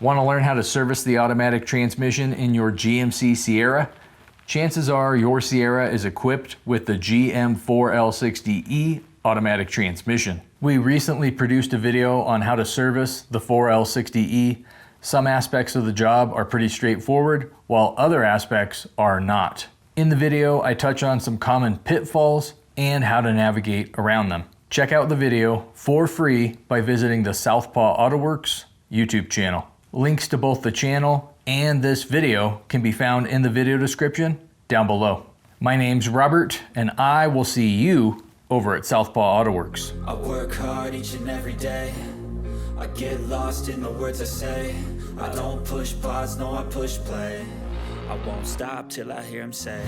Want to learn how to service the automatic transmission in your GMC Sierra? Chances are your Sierra is equipped with the GM4L60E automatic transmission. We recently produced a video on how to service the 4L60E. Some aspects of the job are pretty straightforward, while other aspects are not. In the video, I touch on some common pitfalls and how to navigate around them. Check out the video for free by visiting the Southpaw Autoworks YouTube channel. Links to both the channel and this video can be found in the video description down below. My name's Robert, and I will see you over at Southpaw Autoworks. I work hard each and every day. I get lost in the words I say. I don't push pause, no I push play. I won't stop till I hear him say